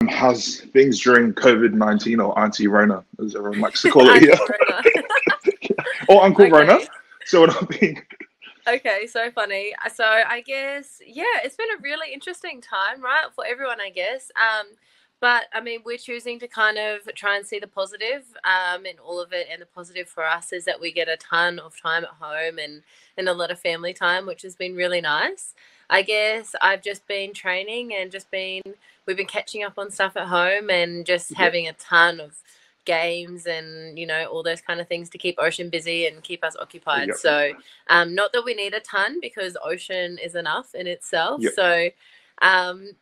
How's things during COVID-19 or Auntie Rona, as everyone likes to call it Auntie here, Rona. or Uncle Rona? Okay. So we're not being. Okay, so funny. So I guess, yeah, it's been a really interesting time, right, for everyone, I guess. But I mean, we're choosing to kind of try and see the positive in all of it. And the positive for us is that we get a ton of time at home and a lot of family time, which has been really nice. I guess I've just been training and we've been catching up on stuff at home and just Yeah, having a ton of games and, all those kind of things to keep Ocean busy and keep us occupied. yeah, So, not that we need a ton because Ocean is enough in itself. yeah. So,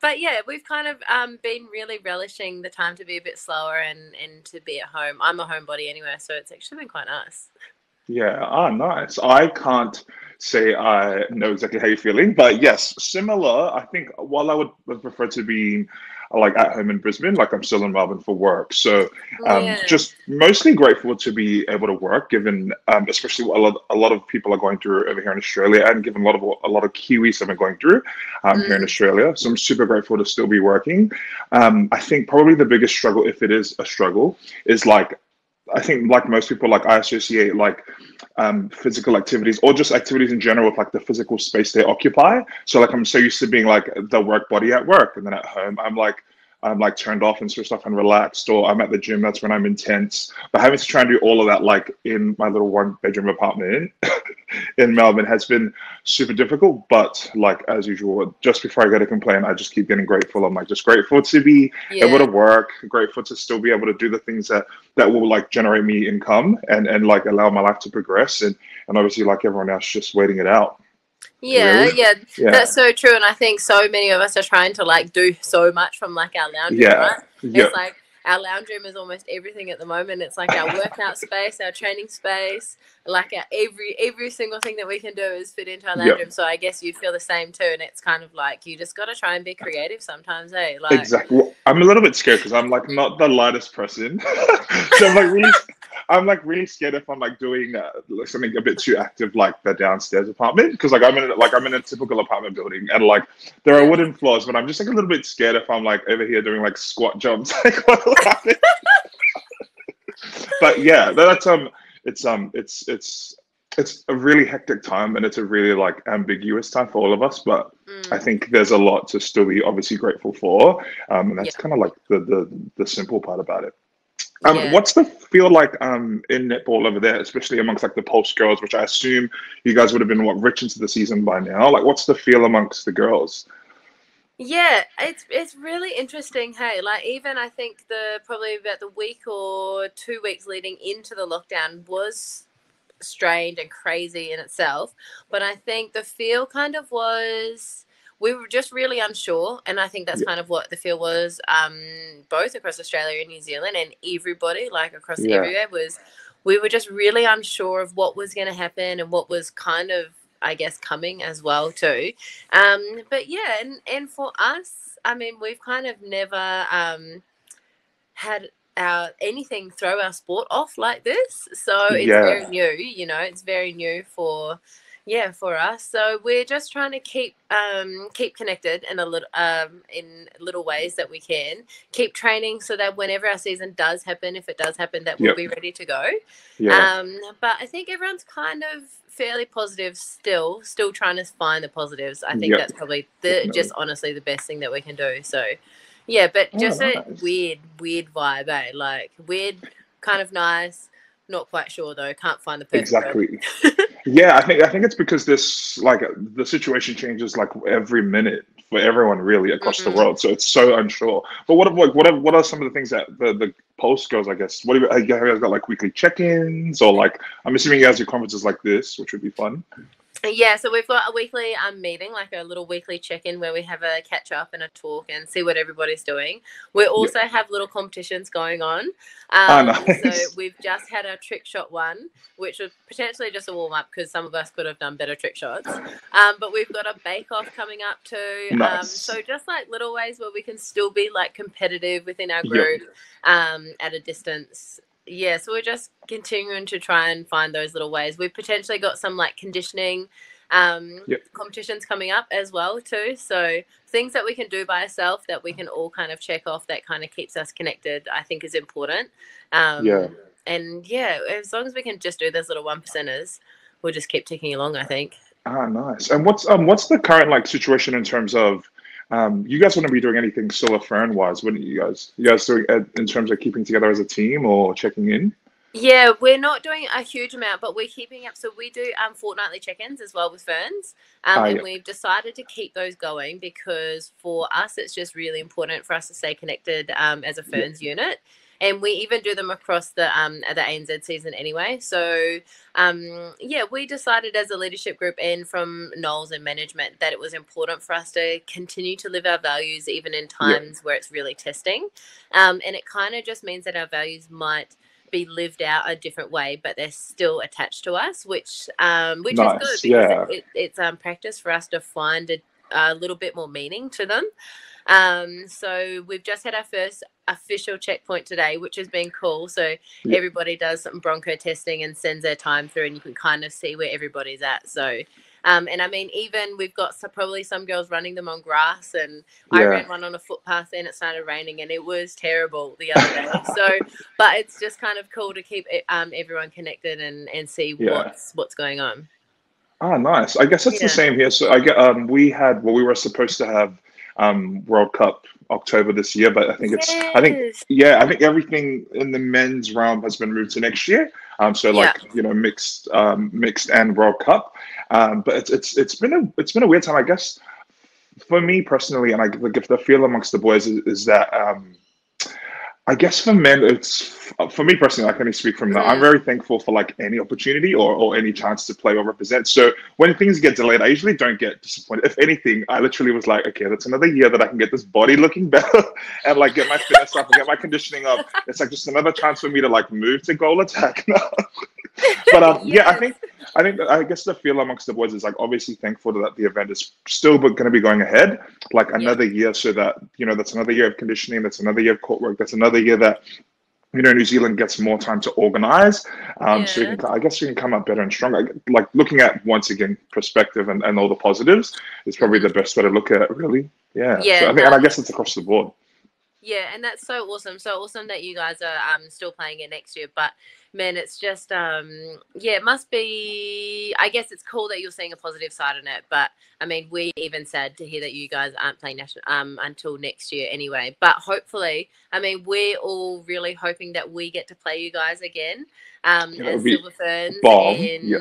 but yeah, we've kind of been really relishing the time to be a bit slower and to be at home. I'm a homebody anyway, so it's actually been quite nice. Yeah, nice. I can't say I know exactly how you're feeling, but yes, similar. I think while I would prefer to be like at home in Brisbane, like I'm still in Melbourne for work. So Yeah. just mostly grateful to be able to work, given especially what a lot of people are going through over here in Australia, and given a lot of Kiwis have been going through here in Mm, Australia. So I'm super grateful to still be working. I think probably the biggest struggle, if it is a struggle, is like I think like most people, like I associate like physical activities or just activities in general with like the physical space they occupy. So like I'm so used to being like the work body at work, and then at home I'm like turned off and switched off and relaxed, or I'm at the gym, that's when I'm intense. But having to try and do all of that like in my little one bedroom apartment in Melbourne has been super difficult. But like as usual, just before I go to complain, I just keep getting grateful. I'm like just grateful to be able to yeah. work, grateful to still be able to do the things that will like generate me income and like allow my life to progress, and obviously like everyone else just waiting it out, Yeah, really. yeah, Yeah, that's so true. And I think so many of us are trying to like do so much from like our lounge room, yeah, right? yeah, It's like our lounge room is almost everything at the moment. It's like our workout space, our training space, like our every single thing that we can do is fit into our yeah. lounge room. So I guess you'd feel the same too. And it's kind of like you just got to try and be creative sometimes, eh? Like, Exactly. Well, I'm a little bit scared because I'm like not the lightest person, so I'm like really scared if I'm like doing like something a bit too active, like the downstairs apartment, because like I'm in a typical apartment building, and like there are yeah. wooden floors, but I'm just like a little bit scared if I'm like over here doing like squat jumps, like what will happen? But yeah, it's a really hectic time, and it's a really like ambiguous time for all of us. But I Mm, think there's a lot to still be obviously grateful for, and yeah. that's kind of like the simple part about it. Yeah. What's the feel like in netball over there, especially amongst like the Pulse girls, which I assume you guys would have been rich into the season by now? Like, what's the feel amongst the girls? Yeah, it's really interesting. Hey, like even I think the probably about the week or 2 weeks leading into the lockdown was strange and crazy in itself. But I think the feel kind of was we were just really unsure, and I think that's Yeah, kind of what the feel was, both across Australia and New Zealand, and everybody like across yeah, everywhere was we were just really unsure of what was going to happen and what was kind of I guess coming as well too. But yeah, and for us, I mean, we've kind of never had our anything throw our sport off like this. So it's very yeah. new, it's very new for yeah, for us. So we're just trying to keep connected in little ways that we can. Keep training so that whenever our season does happen, if it does happen, that we'll Yep, be ready to go. yeah, But I think everyone's kind of fairly positive still trying to find the positives. I think yep, that's probably the just definitely. honestly the best thing that we can do. So yeah, but Oh, just a nice. weird vibe, eh? Like weird, kind of nice. Not quite sure though. Can't find the perfect word. Exactly. Yeah, I think it's because this like the situation changes like every minute for everyone really across the Mm. world, so it's so unsure. But what are some of the things that the post goes? I guess have you guys got like weekly check-ins, or like I'm assuming you guys do conferences like this, which would be fun. Yeah, so we've got a weekly meeting, like a little weekly check-in where we have a catch up and a talk and see what everybody's doing. We Yeah. also have little competitions going on. Ah, So nice. we've just had our trick shot one, which was potentially just a warm up because some of us could have done better trick shots. But we've got a bake off coming up too. Nice. So just like little ways where we can still be like competitive within our Yep. group at a distance. Yeah, so we're just continuing to try and find those little ways. We've potentially got some like conditioning Yep. Competitions coming up as well too. So things that we can do by ourselves that we can all kind of check off that kind of keeps us connected, I think is important. Yeah. And yeah, as long as we can just do those little 1%ers, we'll just keep ticking along, I think. Ah, nice. And what's the current like situation in terms of you guys want to be doing anything Silver Fern wise, wouldn't you guys? You guys doing in terms of keeping together as a team or checking in? Yeah, we're not doing a huge amount, but we're keeping up. So we do fortnightly check-ins as well with Ferns, Ah, and yeah. we've decided to keep those going because for us, it's just really important for us to stay connected as a Yeah. Ferns unit. And we even do them across the ANZ season anyway. So yeah, we decided as a leadership group and from Knowles and management that it was important for us to continue to live our values even in Yeah. times where it's really testing. And it kind of just means that our values might be lived out a different way, but they're still attached to us, which is good Nice. because Yeah. it's practice for us to find a little bit more meaning to them. So we've just had our first official checkpoint today, which has been cool. So Yeah. everybody does some bronco testing and sends their time through, and you can kind of see where everybody's at. So, and I mean, even we've got probably some girls running them on grass, and I Yeah. ran one on a footpath, and it started raining, and it was terrible the other day. So, but it's just kind of cool to keep everyone connected and see Yeah. what's going on. Ah, nice. I guess it's the Yeah. same here. So I get we were supposed to have World Cup October this year, but Yes. I think everything in the men's realm has been moved to next year. So Yeah. like mixed and World Cup. But it's been a weird time, I guess, for me personally, and I like if the feel amongst the boys is that I guess for men, it's for me personally. I can only speak from that. I'm Mm. very thankful for like any opportunity or any chance to play or represent. So when things get delayed, I usually don't get disappointed. If anything, I literally was like, okay, that's another year that I can get this body looking better and like get my fitness up and get my conditioning up. It's like just another chance for me to like move to goal attack now. But yeah, Yes. I guess the feel amongst the boys is like obviously thankful that the event is still going to be going ahead like Yeah. another year, so that that's another year of conditioning, that's another year of court work, that's another year that New Zealand gets more time to organize. So Yeah. I guess we can come up better and stronger. Like looking at once again perspective and all the positives is probably Mm-hmm. the best way to look at it. Really, yeah. So Yeah. I think, and No. I guess it's across the board. Yeah, and that's so awesome. So awesome that you guys are still playing it next year. But man, it's just yeah, it must be. I guess it's cool that you're seeing a positive side in it. But I mean, we even sad to hear that you guys aren't playing national until next year anyway. But hopefully, I mean, we're all really hoping that we get to play you guys again Yeah, that would as be Silver Ferns, bomb. Yeah.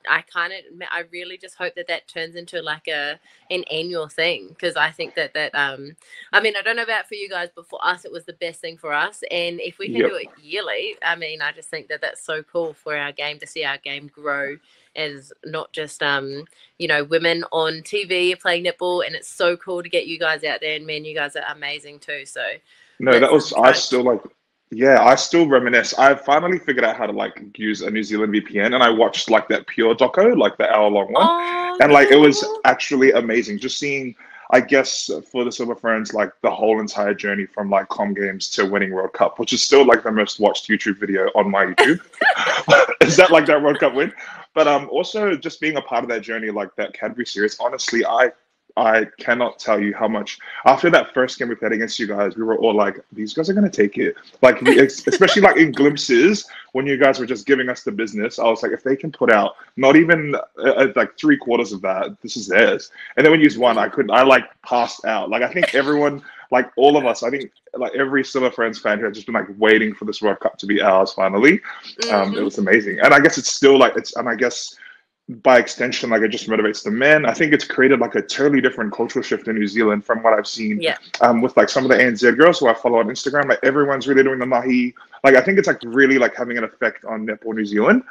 and I really just hope that turns into like an annual thing because I think that I mean, I don't know about for you guys, but for us, it was the best thing for us. And if we can Yep. do it yearly, I mean, I just think that that's so cool for our game to see our game grow as not just, women on TV playing netball. And it's so cool to get you guys out there. And man, you guys are amazing too. So No, that let's was I try. still like yeah, I still reminisce. I finally figured out how to like use a New Zealand VPN and I watched like that Pure doco, like the hour-long one. Oh, And like it was cool. actually amazing just seeing I guess for the Silver Ferns, like the whole entire journey from like com games to winning World Cup, which is still like the most watched YouTube video on my YouTube. Is that like that World Cup win? But also just being a part of that journey, like that Cadbury series, honestly, I cannot tell you how much after that first game we played against you guys, we were all like, these guys are going to take it. Like, especially like in glimpses when you guys were just giving us the business. I was like, if they can put out not even like 3/4 of that, this is theirs. And then when you used one, I like passed out. Like, I think everyone, like all of us, I think like every Silver Friends fan who had just been like waiting for this World Cup to be ours finally. It Mm-hmm. was amazing. And I guess it's still like, and I guess by extension, like it just motivates the men. I think it's created like a totally different cultural shift in New Zealand from what I've seen Yeah. with like some of the ANZ girls who I follow on Instagram. Like everyone's really doing the mahi. Like I think it's like really like having an effect on Netball New Zealand.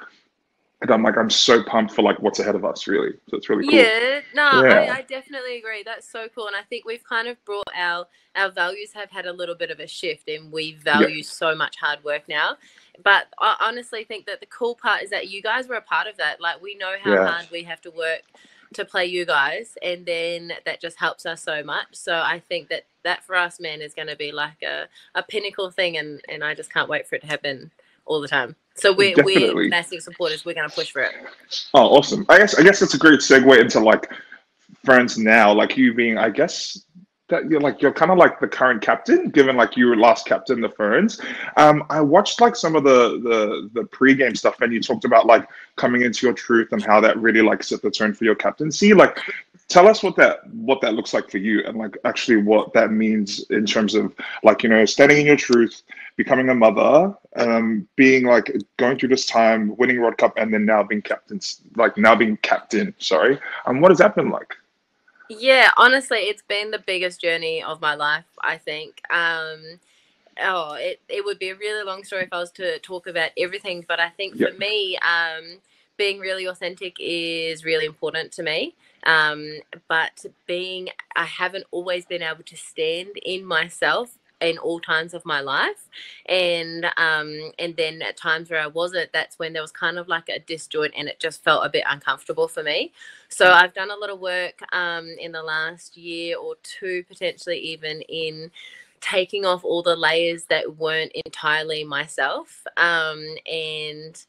And I'm so pumped for like what's ahead of us, really. So it's really cool. Yeah, no, Yeah, I definitely agree. That's so cool. And I think we've kind of brought our values have had a little bit of a shift and we yeah, value so much hard work now. But I honestly think that the cool part is that you guys were a part of that. Like we know how yeah. hard we have to work to play you guys and then that just helps us so much. So I think that for us, man, is going to be like a pinnacle thing and I just can't wait for it to happen all the time. So we're Definitely. massive supporters. We're going to push for it. Oh, awesome. I guess that's a great segue into like Ferns now, like you being, I guess that you're kind of like the current captain, given like you were last captain the Ferns. I watched like some of the pre-game stuff, and you talked about like coming into your truth and how that really like set the tone for your captaincy. Like, tell us what that looks like for you, and like actually what that means in terms of like standing in your truth, becoming a mother, being like going through this time, winning World Cup, and then now being captain, like now being captain. Sorry, what has that been like? Yeah, honestly, it's been the biggest journey of my life, I think. It would be a really long story if I was to talk about everything, but I think Yeah, for me, being really authentic is really important to me. But I haven't always been able to stand in myself in all times of my life, and then at times where I wasn't, that's when there was kind of like a disjoint, and it just felt a bit uncomfortable for me. So I've done a lot of work in the last year or two, potentially even in taking off all the layers that weren't entirely myself. And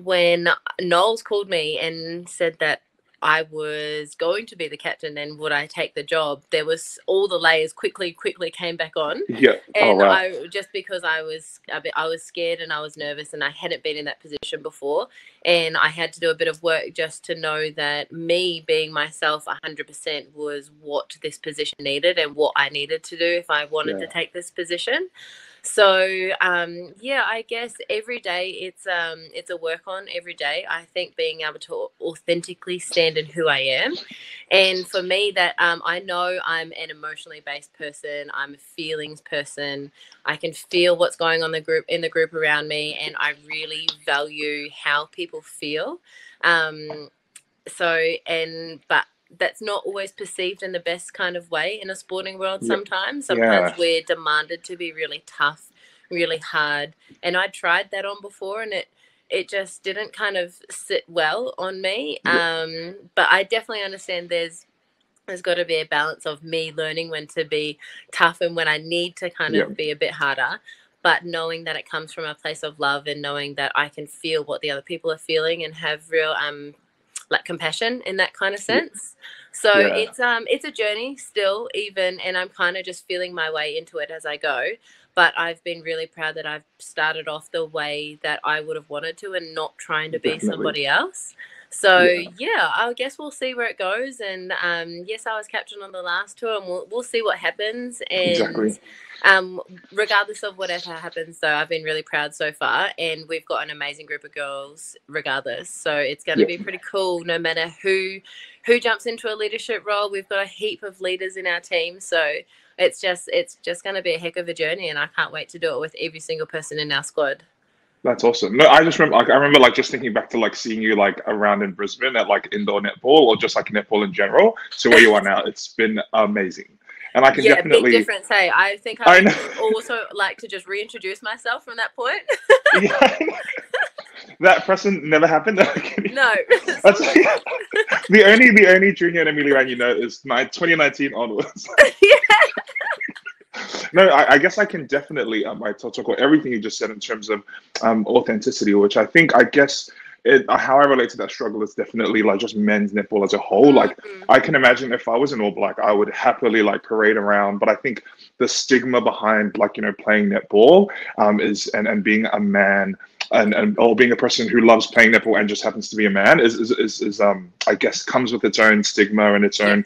when Knowles called me and said that I was going to be the captain and would I take the job, there was all the layers quickly came back on. yeah. Oh And wow. I just because I was scared and I was nervous and I hadn't been in that position before, and I had to do a bit of work just to know that me being myself 100% was what this position needed and what I needed to do if I wanted to Yeah, take this position. So yeah, I guess every day it's a work on every day. I think being able to authentically stand in who I am, and for me that I know I'm an emotionally based person. I'm a feelings person. I can feel what's going on in the group around me, and I really value how people feel. Um, but that's not always perceived in the best kind of way in a sporting world. yeah, Sometimes yeah, we're demanded to be really tough, really hard, and I tried that on before, and it just didn't kind of sit well on me. yeah, But I definitely understand there's got to be a balance of me learning when to be tough and when I need to kind yeah, of be a bit harder, but knowing that it comes from a place of love and knowing that I can feel what the other people are feeling and have real like compassion in that kind of yeah, sense. So yeah. it's a journey still, even, and I'm kind of just feeling my way into it as I go. But I've been really proud that I've started off the way that I would have wanted to and not trying to be Definitely. somebody else. So Yeah, yeah, I guess we'll see where it goes. And yes, I was captain on the last tour, and we'll see what happens. And exactly. um, regardless of whatever happens, though, I've been really proud so far, and we've got an amazing group of girls, regardless. So it's going to Yeah, be pretty cool, no matter who jumps into a leadership role. We've got a heap of leaders in our team, so it's just going to be a heck of a journey, and I can't wait to do it with every single person in our squad. that's awesome. No, I just remember, like, I remember, like, just thinking back to like seeing you like around in Brisbane at like indoor netball or just like netball in general. To where you are now, it's been amazing, and I can Yeah, big definitely. difference. Hey, I think I I would know. also like to just reintroduce myself from that point. Yeah, that precedent never happened. No, That's sorry. the only junior and Ameliaranne is 2019 onwards. Yeah. No, I guess I can definitely I talk about everything you just said in terms of authenticity, which I guess how I relate to that struggle is definitely like just men's netball as a whole. Like Mm, I can imagine if I was an All Black, I would happily like parade around, but I think the stigma behind like playing netball is and being a man. And or being a person who loves playing netball and just happens to be a man is I guess comes with its own stigma and its yeah. own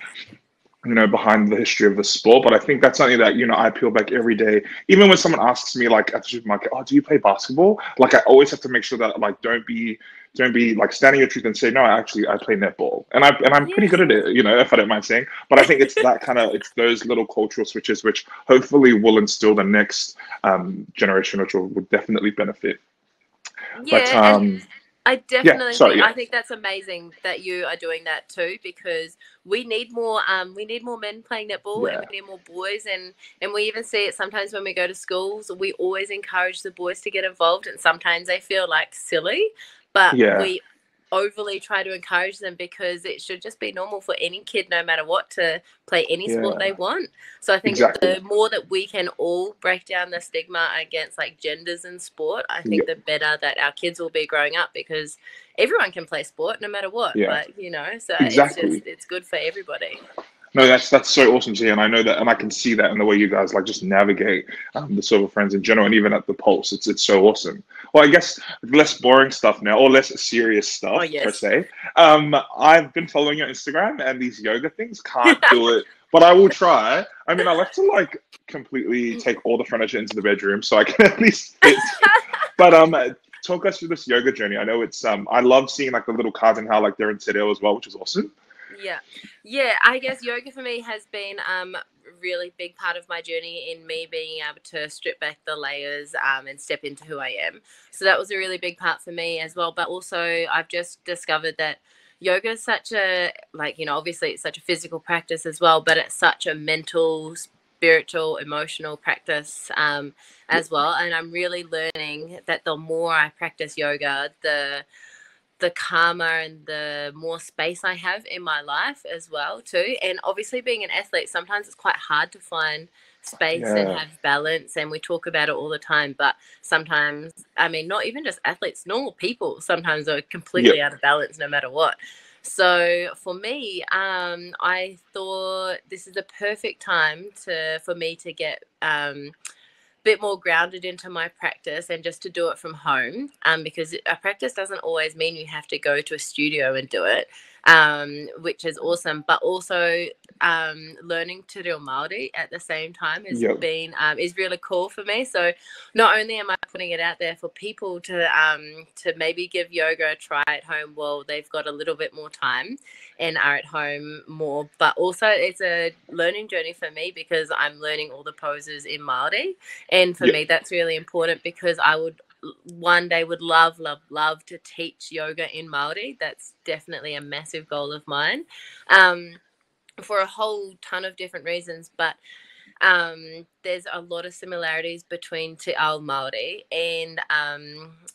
behind the history of the sport. But I think that's something that, I peel back every day. Even when someone asks me like at the supermarket, oh, do you play basketball? Like I always have to make sure that like don't be like standing your truth and say, no, I play netball. And I'm pretty good at Yeah. it, if I don't mind saying. But I think it's that it's those little cultural switches which hopefully will instill the next generation, which would definitely benefit. But Yeah, and I yeah, definitely sorry, think yeah. I think that's amazing that you are doing that too, because we need more men playing netball, and Yeah. we need more boys, and we even see it sometimes when we go to schools. We always encourage the boys to get involved, and sometimes they feel like silly, but Yeah. overly try to encourage them, because it should just be normal for any kid, no matter what, to play any sport they want. So I think exactly. the more that we can all break down the stigma against like genders in sport, I think the better that our kids will be growing up, because everyone can play sport no matter what. Yeah, Like, you know, so exactly. it's good for everybody. No, that's so awesome to hear, and I know that, and I can see that in the way you guys like just navigate the Silver Friends in general, and even at the Pulse. It's so awesome. Well, I guess less boring stuff now, or less serious stuff per se. I've been following your Instagram, and these yoga things, can't do it, but I will try. I mean, I like to like completely take all the furniture into the bedroom so I can at least fit. But talk us through this yoga journey. I know it's I love seeing like the little cards and how like they're in Tadeo as well, which is awesome. Yeah, I guess yoga for me has been a really big part of my journey in me being able to strip back the layers and step into who I am. So that was a really big part for me as well. But also I've just discovered that yoga is such a, like, you know, obviously it's such a physical practice as well, but it's such a mental, spiritual, emotional practice as well. And I'm really learning that the more I practice yoga, the calmer and the more space I have in my life as well too. And obviously being an athlete, sometimes it's quite hard to find space and have balance, and we talk about it all the time, but sometimes, I mean, not even just athletes, normal people sometimes are completely out of balance no matter what. So for me, I thought this is a perfect time for me to get bit more grounded into my practice and just to do it from home, because a practice doesn't always mean you have to go to a studio and do it, which is awesome. But also learning to do Māori at the same time has been is really cool for me. So not only am I putting it out there for people to maybe give yoga a try at home while they've got a little bit more time and are at home more, but also it's a learning journey for me, because I'm learning all the poses in Māori. And for me, that's really important, because I would one day would love to teach yoga in Māori. That's definitely a massive goal of mine, for a whole ton of different reasons. But there's a lot of similarities between Te Ao Māori and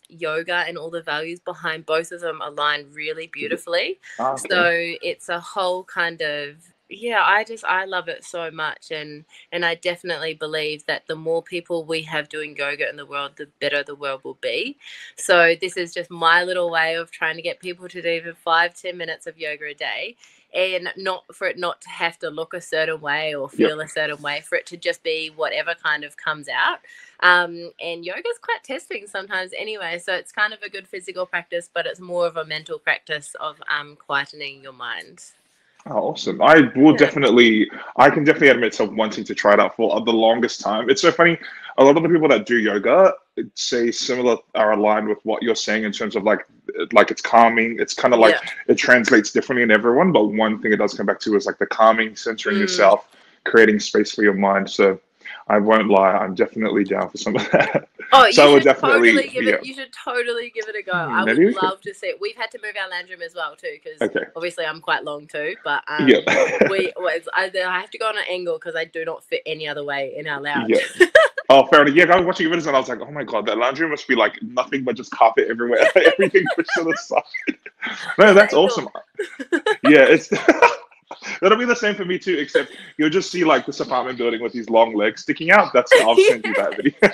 yoga, and all the values behind both of them align really beautifully. So it's a whole kind of, I love it so much, and I definitely believe that the more people we have doing yoga in the world, the better the world will be. So this is just my little way of trying to get people to do even 5-10 minutes of yoga a day, and not to have to look a certain way or feel a certain way, for it to just be whatever kind of comes out. And yoga is quite testing sometimes anyway, so it's kind of a good physical practice, but it's more of a mental practice of quietening your mind. Oh, awesome. I can definitely admit to wanting to try it out for the longest time. It's so funny. A lot of the people that do yoga say similar are aligned with what you're saying in terms of like it's calming. It's kind of like it translates differently in everyone. But one thing it does come back to is like the calming, centering yourself, creating space for your mind. So I won't lie, I'm definitely down for some of that. Oh, so you should totally give it. You should totally give it a go. I would love to see it. We've had to move our lounge room as well too, because obviously I'm quite long too. But I have to go on an angle because I do not fit any other way in our lounge. Oh, fair enough. I was watching videos and I was like, oh my god, that lounge room must be like nothing but just carpet everywhere, everything pushed to the side. No, that's awesome. It's. That'll be the same for me too, except you'll just see like this apartment building with these long legs sticking out. I'll send you that video.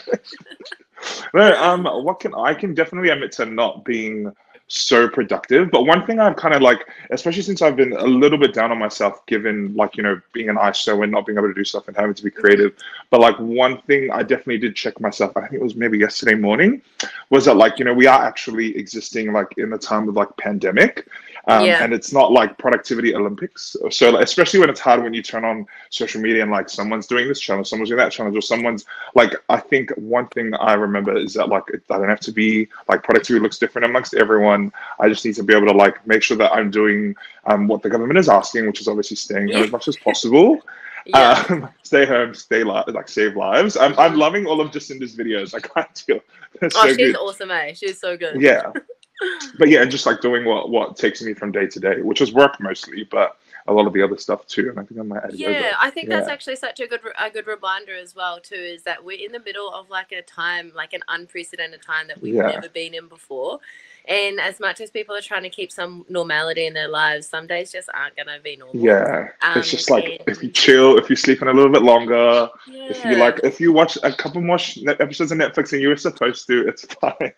No, I can definitely admit to not being so productive. But one thing I've kind of like, especially since I've been a little bit down on myself, given like, you know, being an ISO and not being able to do stuff and having to be creative. But like one thing I definitely did check myself, I think it was maybe yesterday morning, was that like, you know, we are actually existing like in the time of like pandemic. And it's not like productivity Olympics. So like, especially when it's hard when you turn on social media and like someone's doing this challenge, someone's doing that challenge, or someone's like, I think one thing I remember is that like, I don't have to be like productivity looks different amongst everyone. I just need to be able to like make sure that I'm doing what the government is asking, which is obviously staying home as much as possible. Stay home, save lives. I'm loving all of Jacinda's videos. I can't deal. She's good. Awesome, eh? She's so good. Yeah. But yeah, just like doing what takes me from day to day, which is work mostly, but a lot of the other stuff too. And I think I might add yoga. I think that's actually such a good reminder as well too, is that we're in the middle of like a time, like an unprecedented time that we've never been in before. And as much as people are trying to keep some normality in their lives, some days just aren't going to be normal. Yeah, it's just like if you And chill, if you sleep in a little bit longer, yeah, if you watch a couple more episodes of Netflix and you were supposed to, it's fine.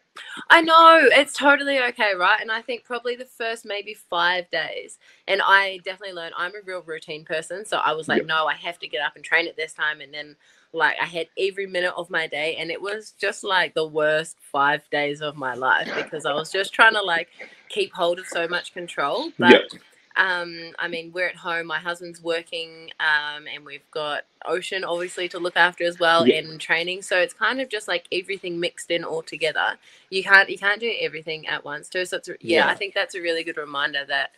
I know it's totally okay, right? And I think probably the first maybe 5 days, and I definitely learned I'm a real routine person. So I was like, Yep. no, I have to get up and train at this time. And then, like, I had every minute of my day, and it was just like the worst 5 days of my life because I was just trying to like keep hold of so much control. But Yep. I mean, we're at home. My husband's working, and we've got Ocean obviously to look after as well, Yep. and training. So it's kind of just like everything mixed in all together. You can't do everything at once too. So yeah, I Yeah. think that's a really good reminder that,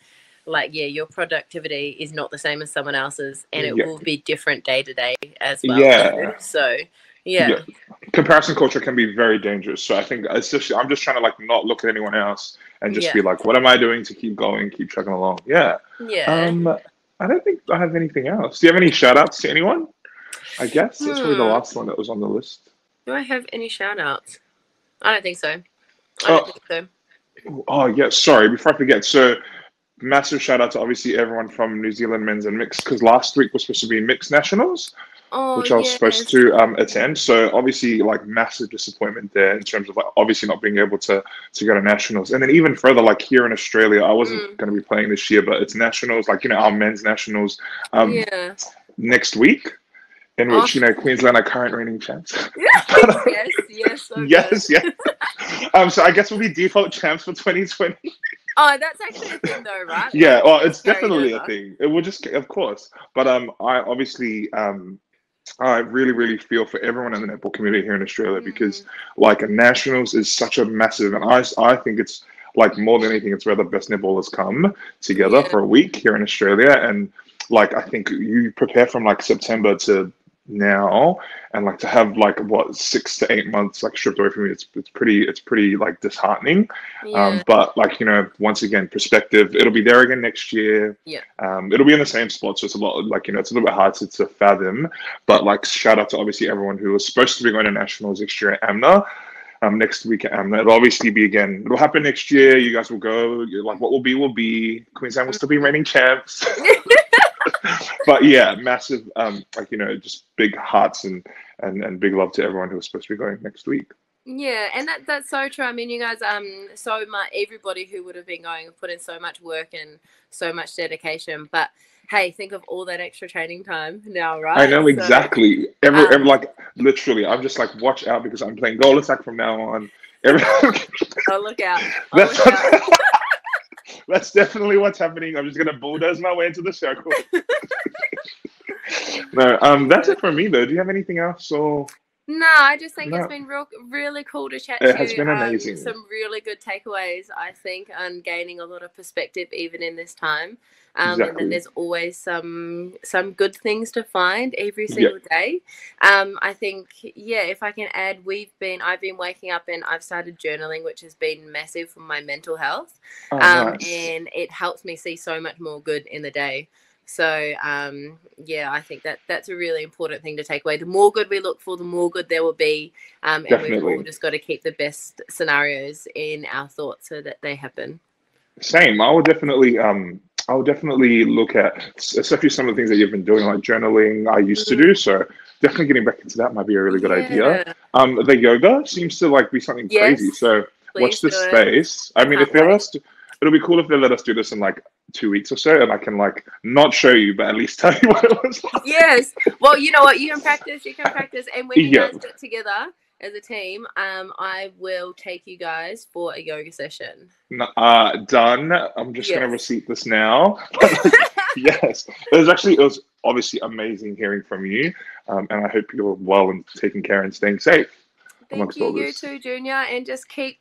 like, yeah, your productivity is not the same as someone else's, and it Yeah. will be different day to day as well too. Yeah. So Yeah. yeah, Comparison culture can be very dangerous. So I think it's just I'm just trying to like not look at anyone else and just yeah, be like, what am I doing to keep going, keep chugging along? Yeah. yeah. Um, I don't think I have anything else. Do you have any shout outs to anyone? I guess that's probably the Hmm. last one that was on the list. Do I have any shout outs? I don't think so. I don't Oh, think so. oh yeah. Sorry, before I forget. So massive shout out to obviously everyone from New Zealand men's and mixed because last week was supposed to be mixed nationals, Oh which I was supposed yes. to attend. So obviously, like massive disappointment there in terms of like obviously not being able to go to nationals, and then even further, like here in Australia, I wasn't Mm. going to be playing this year, but it's nationals, like our men's nationals Yeah. next week, in Oh which Queensland are current reigning champs. yes, yes, so good. Yes, yes. So I guess we'll be default champs for 2020. Oh, that's actually a thing though, right? Yeah, Like well, it gets it's carried definitely a over. thing. It will just, of course, but I obviously I really, really feel for everyone in the netball community here in Australia because, Mm, like, nationals is such a massive, and I think it's like more than anything, it's where the best netballers come together yeah, for a week here in Australia, and like I think you prepare from like September to now, and like to have like what 6 to 8 months like stripped away from you, it's pretty like disheartening. yeah, But like once again, perspective, it'll be there again next year. yeah. It'll be in the same spot, so it's a lot like it's a little bit hard to fathom. But like shout out to obviously everyone who was supposed to be going to nationals next year at AMNA. Next week at AMNA, it'll obviously be again. It'll happen next year. You guys will go. You're like, what will be will be. Queensland will still be Mm. reigning champs. But yeah, massive like just big hearts and big love to everyone who was supposed to be going next week. Yeah, and that's so true. I mean, you guys, so much. Everybody who would have been going have put in so much work and so much dedication. But hey, think of all that extra training time now, I right? know So, exactly. Every um, like literally, I'm just like watch out because I'm playing goal attack from now on. Every, oh look out! Oh that's look out! that's definitely what's happening. I'm just gonna bulldoze my way into the circle. No, that's Yeah. it for me though. Do you have anything else or No, I just think it's no? been really cool to chat It to has you. been amazing. Some really good takeaways, I think, and gaining a lot of perspective even in this time. And that Exactly. there's always some good things to find every Yeah. single day. I think, yeah, if I can add, I've been waking up and I've started journaling, which has been massive for my mental health. Oh, nice. And it helps me see so much more good in the day. So yeah, I think that's a really important thing to take away. The more good we look for, the more good there will be, and we've all Definitely. just got to keep the best scenarios in our thoughts so that they happen. Same. I would definitely look at especially some of the things that you've been doing, like journaling I used to Mm, do. So definitely getting back into that might be a really good idea. yeah. The yoga seems to like be something crazy. Yes. So watch Please do this it. space. I I mean, can't if they let wait. us it'll be cool if they let us do this in like 2 weeks or so, and I can like not show you, but at least tell you what it was like. Yes. Well, you know what? You can practice. You can practice. And when you Yeah. guys get together as a team, I will take you guys for a yoga session. Done. I'm just gonna Yes. receipt this now. Yes, it was obviously amazing hearing from you, and I hope you're well and taking care and staying safe Thank amongst you, all you this. too, Junior, and just keep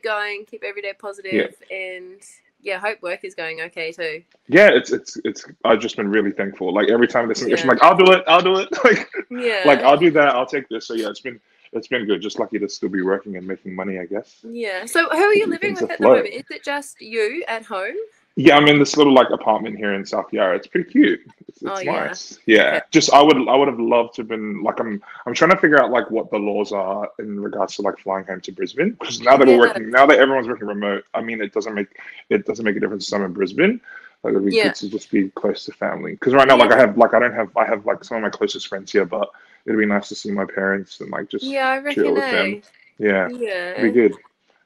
going, keep every day Yeah, positive, and yeah, hope work is going okay too. yeah. It's. I've just been really thankful. Like every time there's something, I'm Yeah, like, I'll do it. I'll do it. Like yeah, I'll do that. I'll take this. So yeah, it's been good. Just lucky to still be working and making money, I guess. yeah. So, who are you Keeping living things with at the moment? afloat. Is it just you at home? Yeah, I'm in this little like apartment here in South Yarra. It's pretty cute. Oh It's yeah. nice. Okay. Yeah. Just I would have loved to have been like I'm trying to figure out like what the laws are in regards to like flying home to Brisbane because Yeah. now that everyone's working remote, I mean it doesn't make a difference if I'm in Brisbane. Like it'd be Yeah. good to just be close to family. Because right now Yeah. I have like some of my closest friends here, but it'd be nice to see my parents and like just Yeah, I chill reckon, with them. eh? Yeah. It'd be Yeah. good.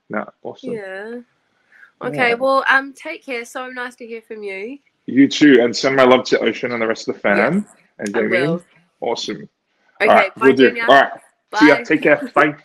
No, awesome. Yeah. Okay, Yeah. well, take care. So nice to hear from you. You too, and send my love to Ocean and the rest of the Yes, fam and I Jamie. will. Awesome. All right, Okay, bye, we'll do. Junior. All right. See ya. Bye. Take care. Bye.